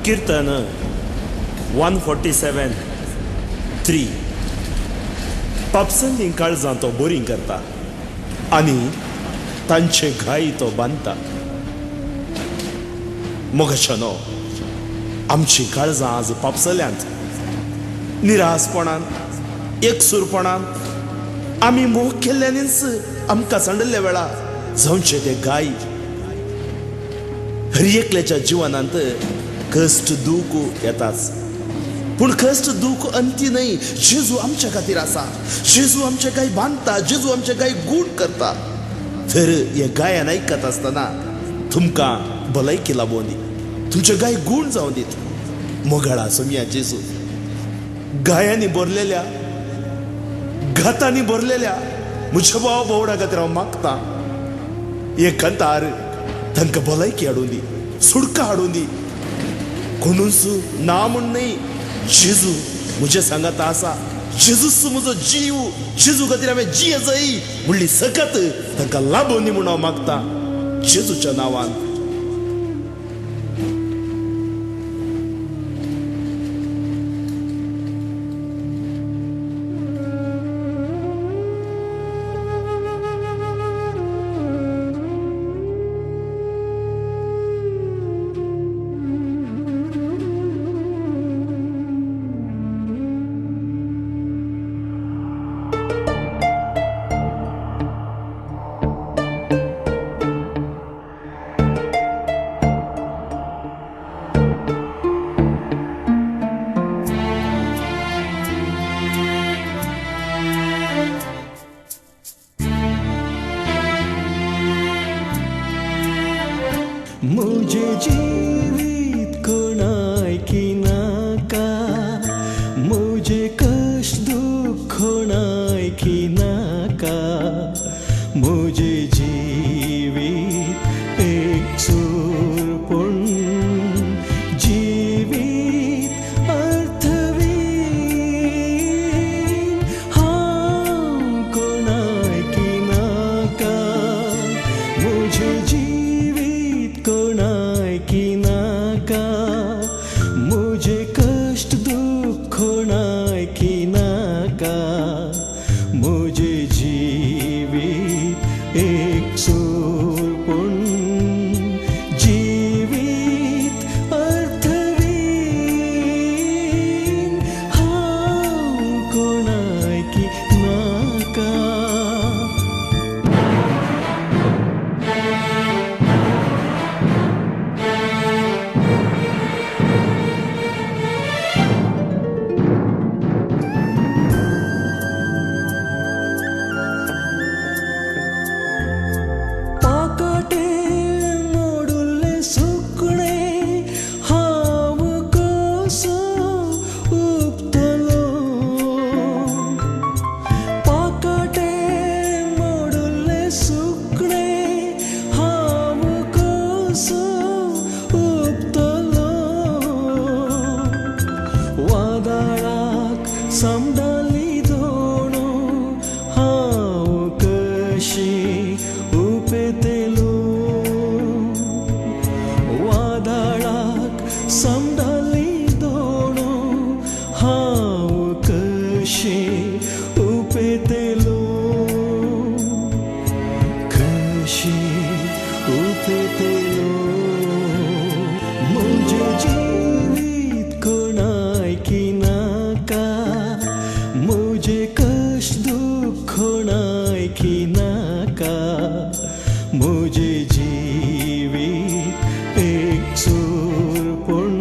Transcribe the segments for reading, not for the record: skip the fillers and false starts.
कीर्तन 147:3 पापसांनी काळजां तो बोरींग करता आनी तांचे घाई तो बांदता. मोगाच्यानो आमची काळजां आज पापसल्यांत निरासपणान एकसूरपणान आमी मोग केल्ल्यानीच आमकां सांडल्या वेळा जावचे ते गाय. हर एकल्याच्या जिवनांत कष्ट दूख येताच, पूण कष्ट दूख अंती नाही. जेजू आमच्या खातीर आसा, जेजू आमचे गाय बांदता, जेजू आमचे गाय गूण करता. तर हे गायन आयकत आसतना तुमकां भलायकी लाबोवन दी, तुमचे गाय गूण जावन दीत. मोगाळा सोमया जेजू गायांनी भरलेल्या घातांनी भरलेल्या म्हज्या भाव भावडा खातीर हांव मागता. हे कंतार तांकां भलायकी हाडून दी, सुडका हाडून दी. कोणूच ना म्हण न्ही, जेजू म्हजे सांगात आसा. जेजूच म्हजो जीव, जेजू खातीर हांवें जियेजय म्हणली सकत तांकां लाबोवन दी म्हूण हांव मागता जेजूच्या नांवान. मुझे जीवित कोणाय की नाका, मुझे कष्ट दुख कोणाय की नाका. मुझे जीवित एक सुरपूण जीवित अर्थवीन हांव कोणाय की नाका. मुझे कोणाय की नाका, मुझे कष्ट दुख कोणाय की नाका. मुझे जीवित एक सुरपूण जीवित अर्थवीन हांव कोणाय की नाका. वादळाक समडली दोणो हांव कशी उपेतेलो. वादळाक समडली दोणो हांव कशी उपेतेलो. कशी उपेतेलो. मुझे जीवित कोणाय की नाका, मुझे कष्ट दुख कोणाय की नाका. मुझे जीवित एक सुरपूण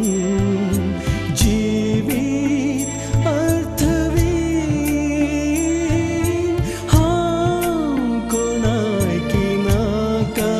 जीवित अर्थवीन हांव कोणाय की नाका.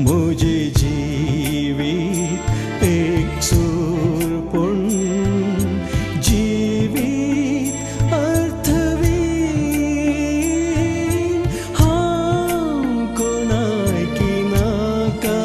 म्हजे जिवीत एकसूर पूण जिवीत अर्थवीण हांव कोणाकी नाका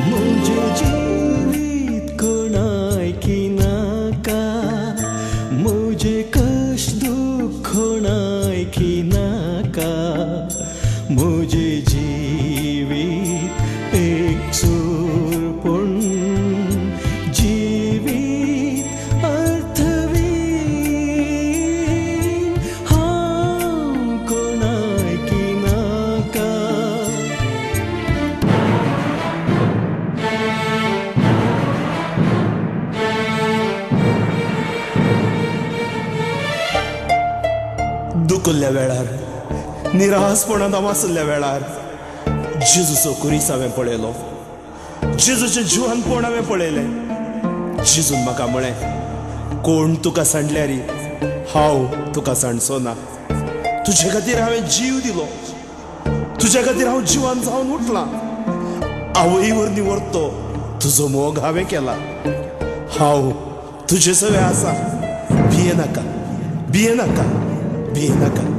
म्हजे जिवीत कोणाकी नाका म्हजे कश्ट दूख कोणाकी नाका म्हजे जिवीत एकसूर पूण जिवीत अर्थवीण हांव कोणाकी नाका दुखल्या वेळार निरासपणांत आसल्या वेळार जेजूचो कुरीस हांवें पळयलो जेजूचे जिवनपण हांवें पळयलें जेजून म्हाका म्हळें कोण तुका सांडल्यार हांव तुका सांडचो ना तुजे खातीर हांवें जीव दिलो तुज्या खातीर हांव जिवान जावन उठलां आवयवर निवरतो तुजो मोग हांवें केला हांव तुजे सगळें आसा भिये नाका भिये नाका भिये नाका